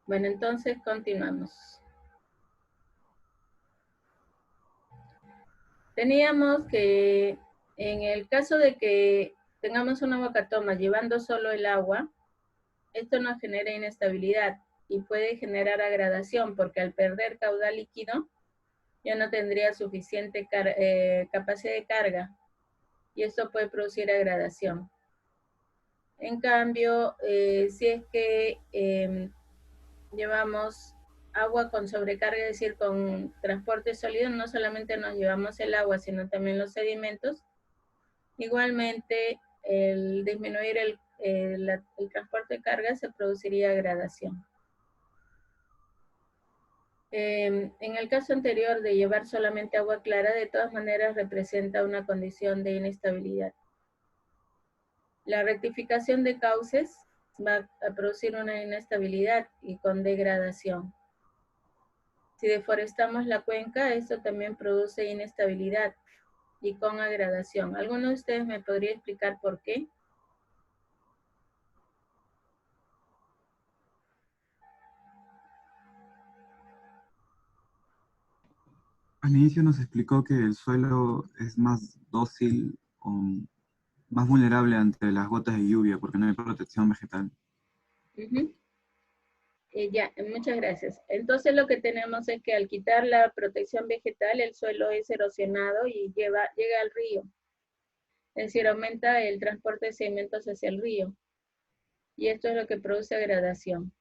Bueno, entonces continuamos. Teníamos que, en el caso de que tengamos una boca-toma llevando solo el agua, esto nos genera inestabilidad y puede generar agradación, porque al perder caudal líquido ya no tendría suficiente capacidad de carga, y esto puede producir agradación. En cambio, si es que llevamos agua con sobrecarga, es decir, con transporte sólido, no solamente nos llevamos el agua, sino también los sedimentos. Igualmente, el disminuir el transporte de carga se produciría gradación. En el caso anterior de llevar solamente agua clara, de todas maneras representa una condición de inestabilidad. La rectificación de cauces va a producir una inestabilidad y con degradación. Si deforestamos la cuenca, esto también produce inestabilidad y con agradación. ¿Alguno de ustedes me podría explicar por qué? Al inicio nos explicó que el suelo es más dócil o más vulnerable ante las gotas de lluvia porque no hay protección vegetal. Ya, muchas gracias. Entonces lo que tenemos es que al quitar la protección vegetal, el suelo es erosionado y llega al río. Es decir, aumenta el transporte de sedimentos hacia el río. Y esto es lo que produce gradación.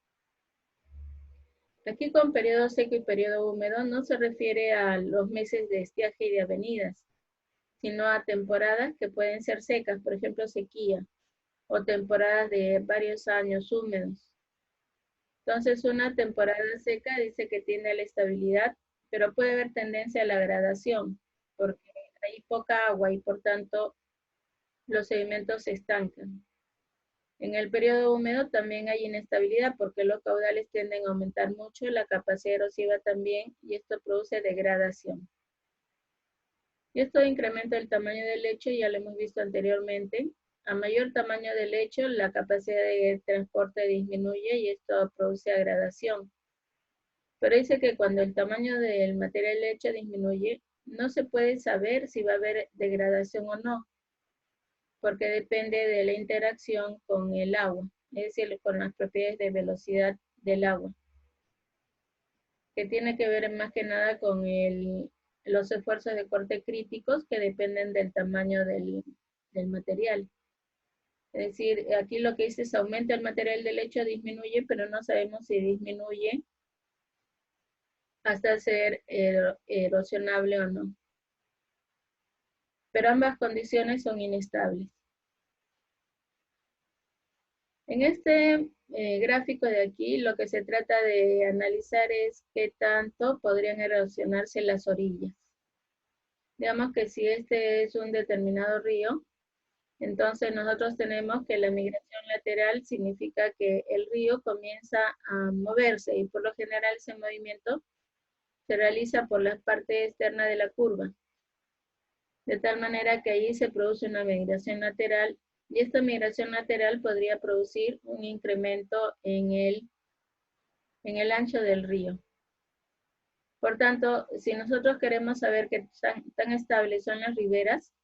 Aquí con periodo seco y periodo húmedo no se refiere a los meses de estiaje y de avenidas, sino a temporadas que pueden ser secas, por ejemplo sequía, o temporadas de varios años húmedos. Entonces una temporada seca dice que tiende a la estabilidad, pero puede haber tendencia a la gradación, porque hay poca agua y por tanto los sedimentos se estancan. En el periodo húmedo también hay inestabilidad porque los caudales tienden a aumentar mucho, la capacidad erosiva también, y esto produce degradación. Y esto incrementa el tamaño del lecho, ya lo hemos visto anteriormente. A mayor tamaño del lecho, la capacidad de transporte disminuye y esto produce agradación. Pero dice que cuando el tamaño del material lecho disminuye, no se puede saber si va a haber degradación o no, porque depende de la interacción con el agua, es decir, con las propiedades de velocidad del agua, que tiene que ver más que nada con los esfuerzos de corte críticos que dependen del tamaño del material. Es decir, aquí lo que dice es aumenta el material del lecho, disminuye, pero no sabemos si disminuye hasta ser erosionable o no. Pero ambas condiciones son inestables. En este gráfico de aquí, lo que se trata de analizar es qué tanto podrían erosionarse las orillas. Digamos que si este es un determinado río, entonces nosotros tenemos que la migración lateral significa que el río comienza a moverse y por lo general ese movimiento se realiza por la parte externa de la curva. De tal manera que ahí se produce una migración lateral y esta migración lateral podría producir un incremento en el ancho del río. Por tanto, si nosotros queremos saber qué tan estables son las riberas,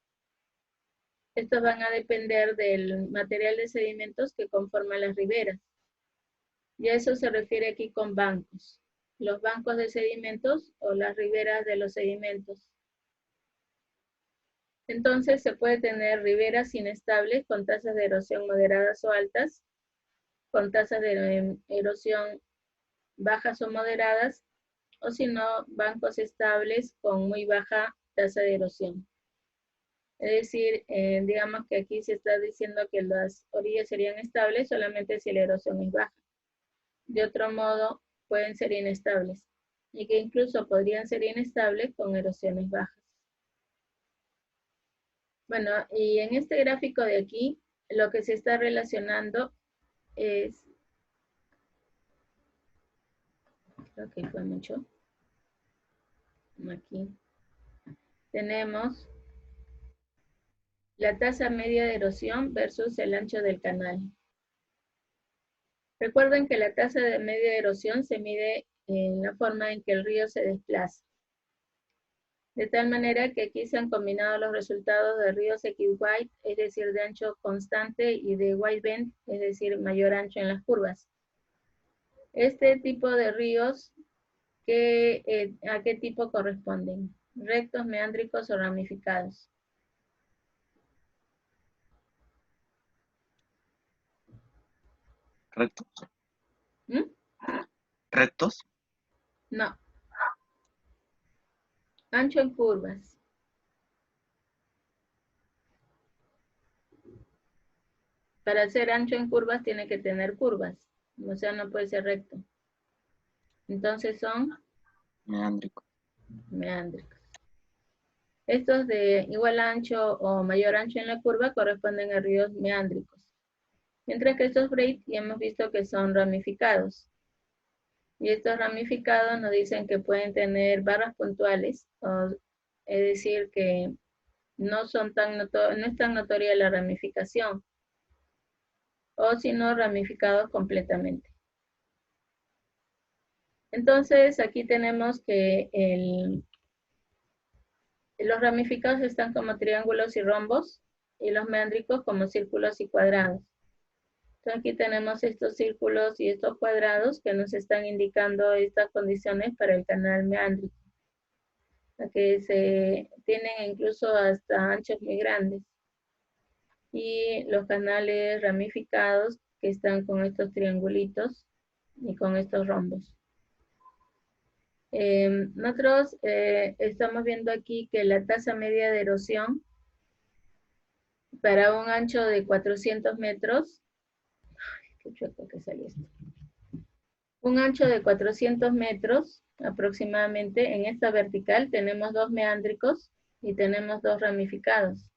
estos van a depender del material de sedimentos que conforman las riberas. Y a eso se refiere aquí con bancos. Los bancos de sedimentos o las riberas de los sedimentos. Entonces se puede tener riberas inestables con tasas de erosión moderadas o altas, con tasas de erosión bajas o moderadas, o si no, bancos estables con muy baja tasa de erosión. Es decir, digamos que aquí se está diciendo que las orillas serían estables solamente si la erosión es baja. De otro modo, pueden ser inestables, y que incluso podrían ser inestables con erosiones bajas. Bueno, y en este gráfico de aquí, lo que se está relacionando es, creo que fue mucho, aquí tenemos la tasa media de erosión versus el ancho del canal. Recuerden que la tasa de media de erosión se mide en la forma en que el río se desplaza. De tal manera que aquí se han combinado los resultados de ríos X-White, es decir, de ancho constante, y de White Bend, es decir, mayor ancho en las curvas. Este tipo de ríos, ¿a qué tipo corresponden? ¿Rectos, meándricos o ramificados? ¿Rectos? ¿Mm? ¿Rectos? No. Ancho en curvas. Para ser ancho en curvas tiene que tener curvas. O sea, no puede ser recto. Entonces son Meándrico. meándricos. Estos de igual ancho o mayor ancho en la curva corresponden a ríos meándricos. Mientras que estos braid ya hemos visto que son ramificados. Y estos ramificados nos dicen que pueden tener barras puntuales, es decir, que no es tan notoria la ramificación, o si no ramificados completamente. Entonces aquí tenemos que los ramificados están como triángulos y rombos, y los meándricos como círculos y cuadrados. Entonces aquí tenemos estos círculos y estos cuadrados que nos están indicando estas condiciones para el canal meándrico, que se tienen incluso hasta anchos muy grandes. Y los canales ramificados que están con estos triangulitos y con estos rombos. Nosotros estamos viendo aquí que la tasa media de erosión para un ancho de 400 metros, qué chueco que salió esto. Un ancho de 400 metros aproximadamente, en esta vertical tenemos dos meándricos y tenemos dos ramificados.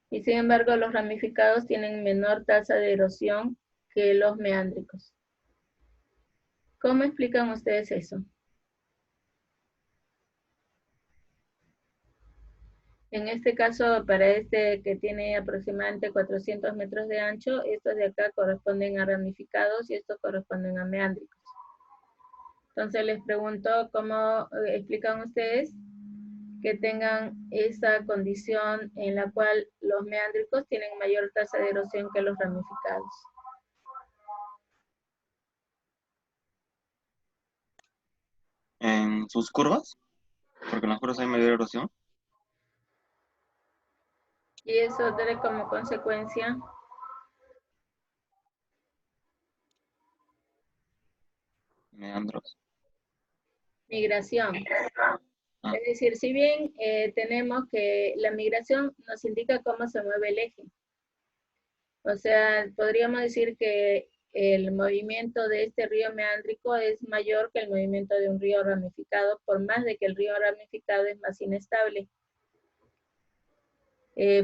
Y sin embargo los ramificados tienen menor tasa de erosión que los meándricos. ¿Cómo explican ustedes eso? En este caso, para este que tiene aproximadamente 400 metros de ancho, estos de acá corresponden a ramificados y estos corresponden a meándricos. Entonces les pregunto cómo explican ustedes que tengan esa condición en la cual los meándricos tienen mayor tasa de erosión que los ramificados. ¿En sus curvas? Porque en las curvas hay mayor erosión. Y eso trae como consecuencia Meandros. migración. Ah, Es decir, si bien tenemos que la migración nos indica cómo se mueve el eje. O sea, podríamos decir que el movimiento de este río meándrico es mayor que el movimiento de un río ramificado, por más de que el río ramificado es más inestable.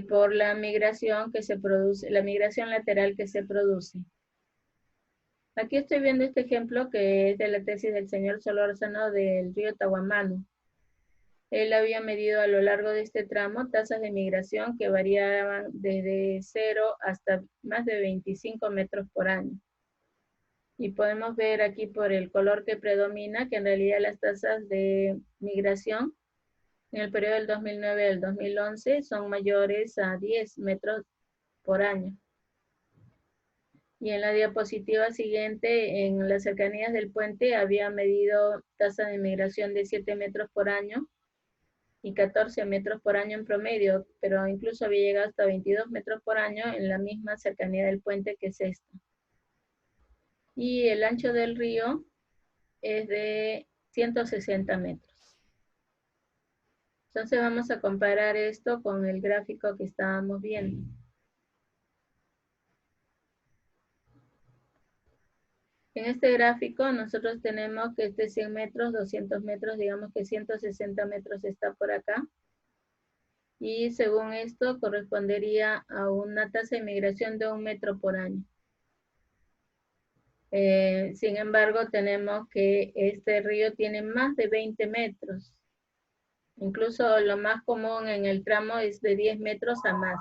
Por la migración que se produce, la migración lateral que se produce. Aquí estoy viendo este ejemplo que es de la tesis del señor Solórzano del río Tahuamano. Él había medido a lo largo de este tramo tasas de migración que variaban desde 0 hasta más de 25 metros por año. Y podemos ver aquí por el color que predomina que en realidad las tasas de migración en el periodo del 2009 al 2011 son mayores a 10 metros por año. Y en la diapositiva siguiente, en las cercanías del puente, había medido tasa de migración de 7 metros por año y 14 metros por año en promedio, pero incluso había llegado hasta 22 metros por año en la misma cercanía del puente que es esta. Y el ancho del río es de 160 metros. Entonces vamos a comparar esto con el gráfico que estábamos viendo. En este gráfico nosotros tenemos que este 100 metros, 200 metros, digamos que 160 metros está por acá. Y según esto correspondería a una tasa de migración de 1 metro por año. Sin embargo, tenemos que este río tiene más de 20 metros. Incluso lo más común en el tramo es de 10 metros a más.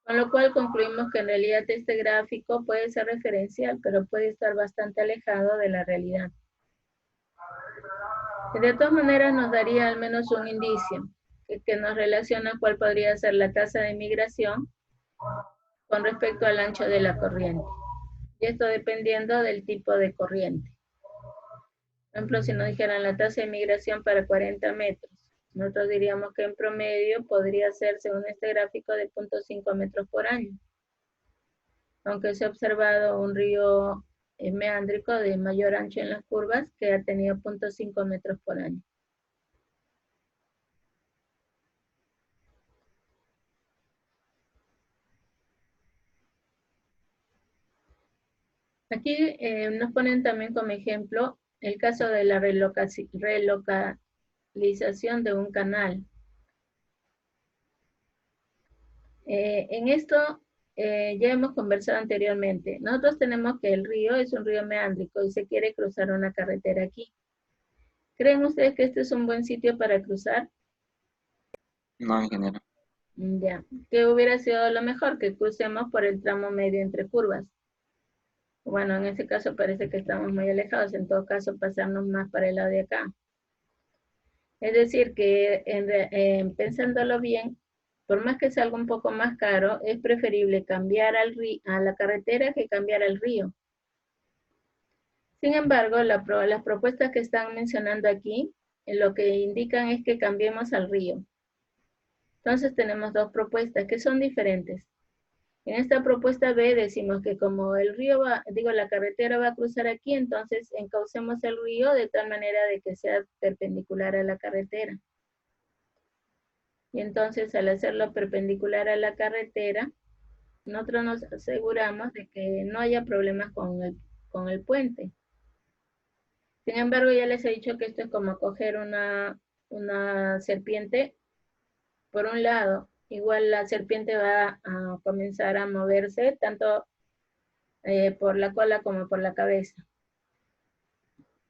Con lo cual concluimos que en realidad este gráfico puede ser referencial, pero puede estar bastante alejado de la realidad. Y de todas maneras nos daría al menos un indicio que nos relaciona cuál podría ser la tasa de migración con respecto al ancho de la corriente. Y esto dependiendo del tipo de corriente. Por ejemplo, si nos dijeran la tasa de migración para 40 metros, nosotros diríamos que en promedio podría ser, según este gráfico, de 0.5 metros por año. Aunque se ha observado un río meándrico de mayor ancho en las curvas que ha tenido 0.5 metros por año. Aquí nos ponen también como ejemplo el caso de la relocalización de un canal. En esto ya hemos conversado anteriormente. Nosotros tenemos que el río es un río meándrico y se quiere cruzar una carretera aquí. ¿Creen ustedes que este es un buen sitio para cruzar? No, ingeniero. Ya. ¿Qué hubiera sido lo mejor? Que crucemos por el tramo medio entre curvas. Bueno, en este caso parece que estamos muy alejados. En todo caso, pasarnos más para el lado de acá. Es decir, que pensándolo bien, por más que salga un poco más caro, es preferible cambiar a la carretera que cambiar al río. Sin embargo, las propuestas que están mencionando aquí, lo que indican es que cambiemos al río. Entonces tenemos dos propuestas que son diferentes. En esta propuesta B decimos que como el río la carretera va a cruzar aquí, entonces encaucemos el río de tal manera de que sea perpendicular a la carretera. Y entonces al hacerlo perpendicular a la carretera, nosotros nos aseguramos de que no haya problemas con el puente. Sin embargo, ya les he dicho que esto es como coger una serpiente por un lado. Igual la serpiente va a comenzar a moverse tanto por la cola como por la cabeza.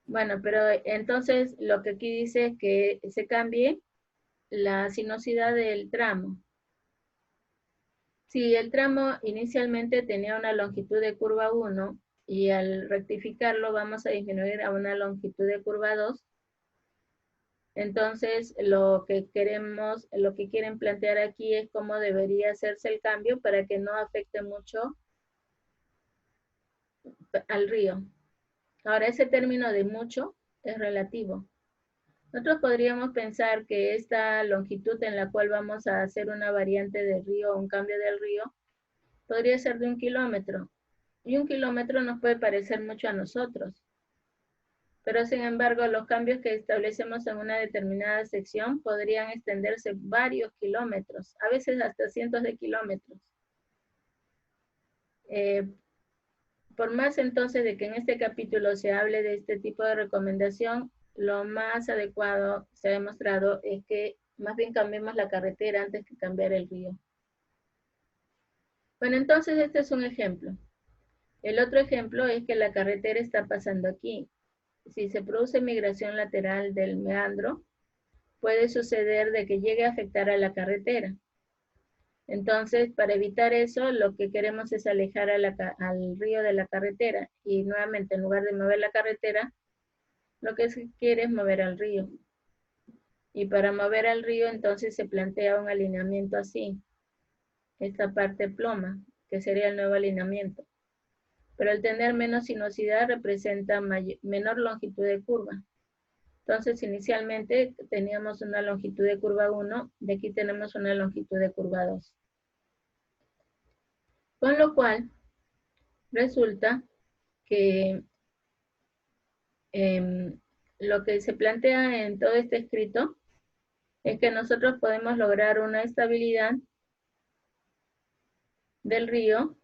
Bueno, pero entonces lo que aquí dice es que se cambie la sinuosidad del tramo. Si el tramo inicialmente tenía una longitud de curva 1 y al rectificarlo vamos a disminuir a una longitud de curva 2, entonces lo que quieren plantear aquí es cómo debería hacerse el cambio para que no afecte mucho al río. Ahora, ese término de mucho es relativo. Nosotros podríamos pensar que esta longitud en la cual vamos a hacer una variante del río, un cambio del río, podría ser de 1 kilómetro. Y 1 kilómetro nos puede parecer mucho a nosotros. Pero sin embargo, los cambios que establecemos en una determinada sección podrían extenderse varios kilómetros, a veces hasta cientos de kilómetros. Por más entonces de que en este capítulo se hable de este tipo de recomendación, lo más adecuado se ha demostrado es que más bien cambiemos la carretera antes que cambiar el río. Bueno, entonces este es un ejemplo. El otro ejemplo es que la carretera está pasando aquí. Si se produce migración lateral del meandro, puede suceder de que llegue a afectar a la carretera. Entonces, para evitar eso, lo que queremos es alejar al río de la carretera. Y nuevamente, en lugar de mover la carretera, lo que se quiere es mover al río. Y para mover al río, entonces se plantea un alineamiento así. Esta parte ploma, que sería el nuevo alineamiento. Pero al tener menos sinuosidad, representa menor longitud de curva. Entonces, inicialmente teníamos una longitud de curva 1, y aquí tenemos una longitud de curva 2. Con lo cual, resulta que lo que se plantea en todo este escrito es que nosotros podemos lograr una estabilidad del río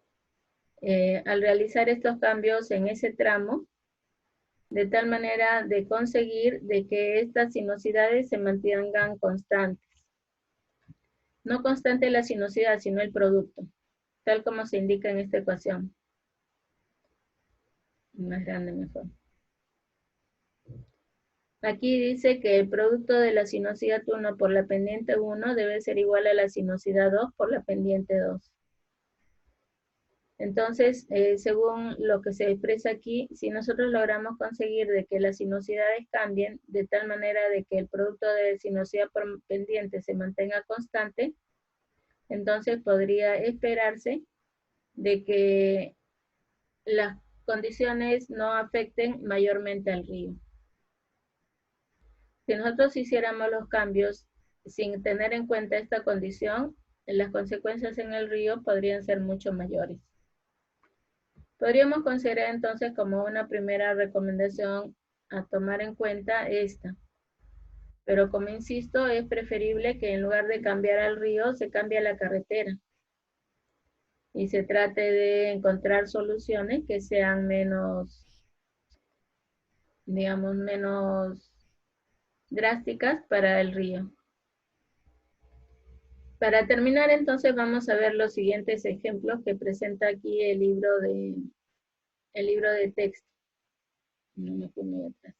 al realizar estos cambios en ese tramo, de tal manera de conseguir de que estas sinuosidades se mantengan constantes. No constante la sinuosidad, sino el producto, tal como se indica en esta ecuación. Más grande mejor. Aquí dice que el producto de la sinuosidad 1 por la pendiente 1 debe ser igual a la sinuosidad 2 por la pendiente 2. Entonces, según lo que se expresa aquí, si nosotros logramos conseguir de que las sinuosidades cambien de tal manera de que el producto de sinuosidad por pendiente se mantenga constante, entonces podría esperarse de que las condiciones no afecten mayormente al río. Si nosotros hiciéramos los cambios sin tener en cuenta esta condición, las consecuencias en el río podrían ser mucho mayores. Podríamos considerar entonces como una primera recomendación a tomar en cuenta esta. Pero como insisto, es preferible que en lugar de cambiar al río, se cambie a la carretera. Y se trate de encontrar soluciones que sean menos, digamos, menos drásticas para el río. Para terminar, entonces, vamos a ver los siguientes ejemplos que presenta aquí el libro de texto. No me fui muy atrás.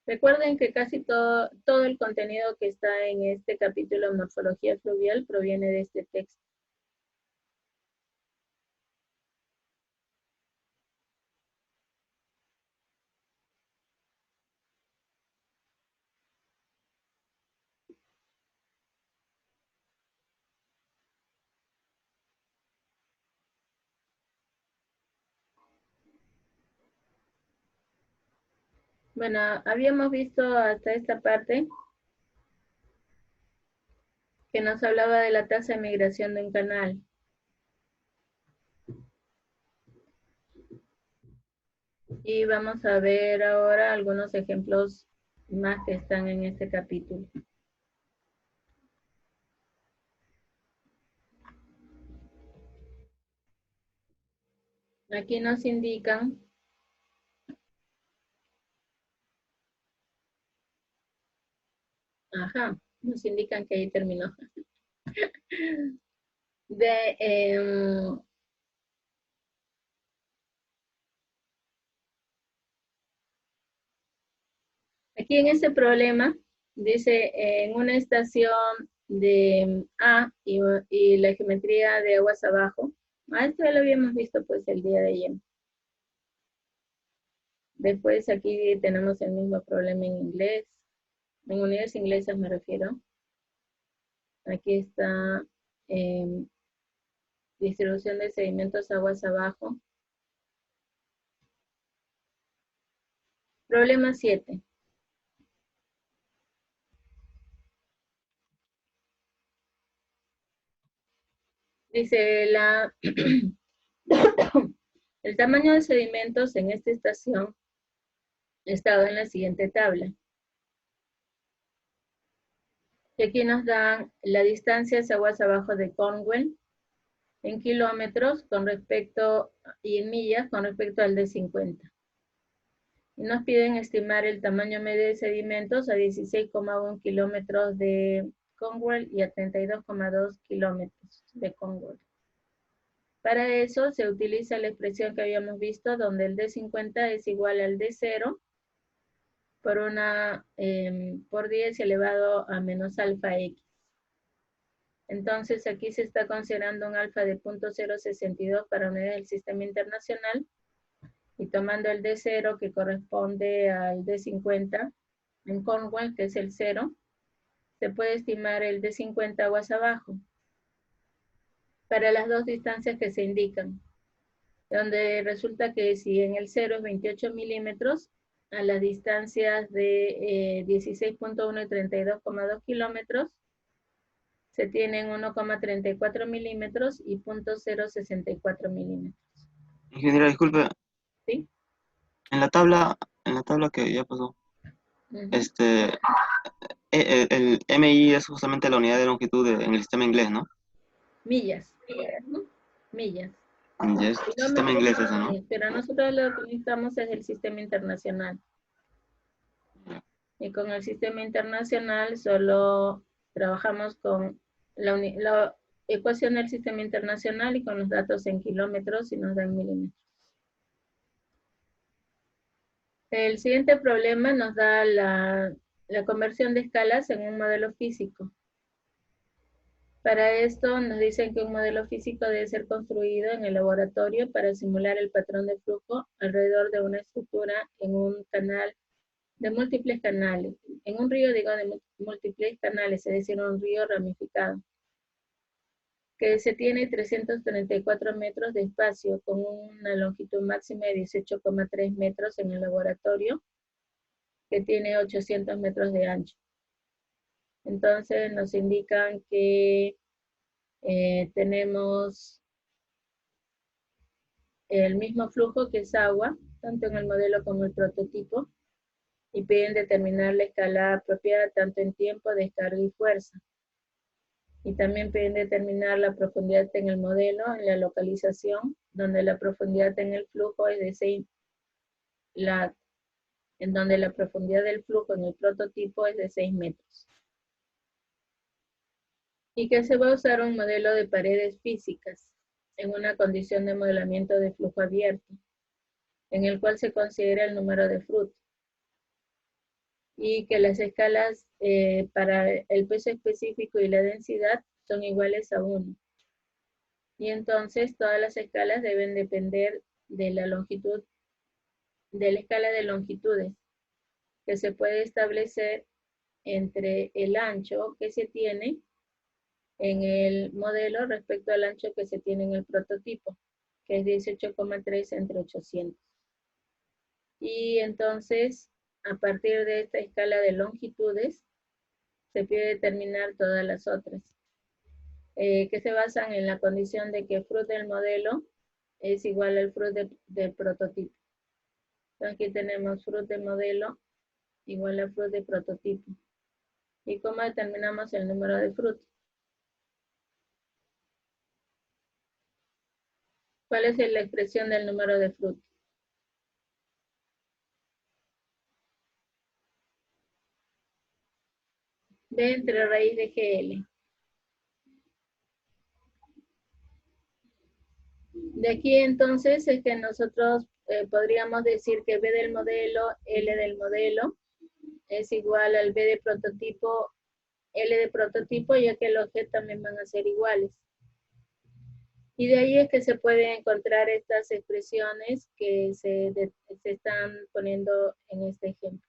Recuerden que casi todo el contenido que está en este capítulo de morfología fluvial proviene de este texto. Bueno, habíamos visto hasta esta parte que nos hablaba de la tasa de migración de un canal. Y vamos a ver ahora algunos ejemplos más que están en este capítulo. Aquí nos indican nos indican que ahí terminó. Aquí en este problema, dice, en una estación de A y la geometría de aguas abajo. Esto ya lo habíamos visto pues el día de ayer. Después aquí tenemos el mismo problema en inglés. En unidades inglesas me refiero. Aquí está distribución de sedimentos aguas abajo. Problema 7. Dice el tamaño de sedimentos en esta estación está en la siguiente tabla. Y aquí nos dan la distancia hacia aguas abajo de Cornwall en kilómetros con respecto, y en millas con respecto al de 50. Y nos piden estimar el tamaño medio de sedimentos a 16,1 kilómetros de Cornwall y a 32,2 kilómetros de Cornwall. Para eso se utiliza la expresión que habíamos visto, donde el D50 es igual al D0 por 10 elevado a menos alfa X. Entonces aquí se está considerando un alfa de 0.062 para unidad del sistema internacional y tomando el D0 que corresponde al D50 en Cornwall, que es el 0, se puede estimar el D50 aguas abajo para las dos distancias que se indican, donde resulta que si en el 0 es 28 milímetros, a las distancias de 16.1 y 32,2 kilómetros, se tienen 1,34 milímetros y 0.064 milímetros. Ingeniera, disculpe, ¿Sí? en la tabla que ya pasó, el MI es justamente la unidad de longitud en el sistema inglés, ¿no? Millas. ¿No? Millas. Ya es sistema inglés eso, ¿no? Pero nosotros lo que necesitamos es el sistema internacional. Y con el sistema internacional solo trabajamos con la ecuación del sistema internacional y con los datos en kilómetros y nos dan milímetros. El siguiente problema nos da la conversión de escalas en un modelo físico. Para esto nos dicen que un modelo físico debe ser construido en el laboratorio para simular el patrón de flujo alrededor de una estructura en un canal de múltiples canales. En un río, digo, de múltiples canales, es decir, un río ramificado, que se tiene 334 metros de espacio con una longitud máxima de 18,3 metros en el laboratorio, que tiene 800 metros de ancho. Entonces nos indican que tenemos el mismo flujo que es agua, tanto en el modelo como el prototipo, y piden determinar la escala apropiada tanto en tiempo, descarga y fuerza. Y también piden determinar la profundidad en el modelo, en la localización, donde la profundidad en el flujo es de 6, en donde la profundidad del flujo en el prototipo es de 6 metros. Y que se va a usar un modelo de paredes físicas en una condición de modelamiento de flujo abierto, en el cual se considera el número de Froude. Y que las escalas para el peso específico y la densidad son iguales a 1. Y entonces todas las escalas deben depender de la longitud, de la escala de longitudes, que se puede establecer entre el ancho que se tiene en el modelo respecto al ancho que se tiene en el prototipo, que es 18,3 entre 800. Y entonces, a partir de esta escala de longitudes, se pide determinar todas las otras, que se basan en la condición de que Froude del modelo es igual al Froude del prototipo. Entonces aquí tenemos Froude de modelo igual a Froude de prototipo. ¿Y cómo determinamos el número de Froude? ¿Cuál es la expresión del número de Froude? B entre raíz de GL. De aquí entonces es que nosotros podríamos decir que B del modelo, L del modelo, es igual al B de prototipo, L de prototipo, ya que los G también van a ser iguales. Y de ahí es que se pueden encontrar estas expresiones que se están poniendo en este ejemplo.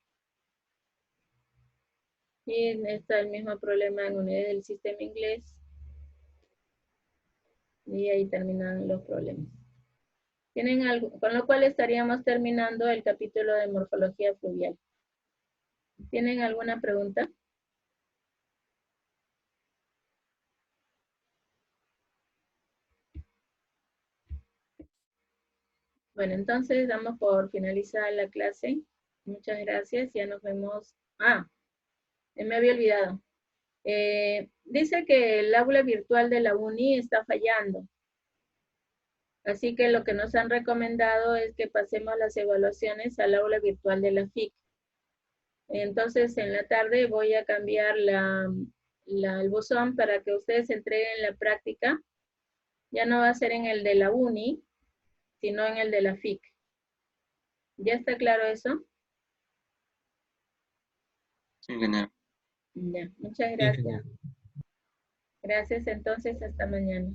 Y está el mismo problema en unidad del sistema inglés. Y ahí terminan los problemas. ¿Tienen algo? Con lo cual estaríamos terminando el capítulo de morfología fluvial. ¿Tienen alguna pregunta? Bueno, entonces damos por finalizada la clase. Muchas gracias, ya nos vemos. Me había olvidado. Dice que el aula virtual de la uni está fallando. Así que lo que nos han recomendado es que pasemos las evaluaciones al aula virtual de la FIC. Entonces, en la tarde voy a cambiar el buzón para que ustedes entreguen la práctica. Ya no va a ser en el de la uni, sino en el de la FIC. ¿Ya está claro eso? Sí, genial. Ya, muchas gracias. Gracias, entonces, hasta mañana.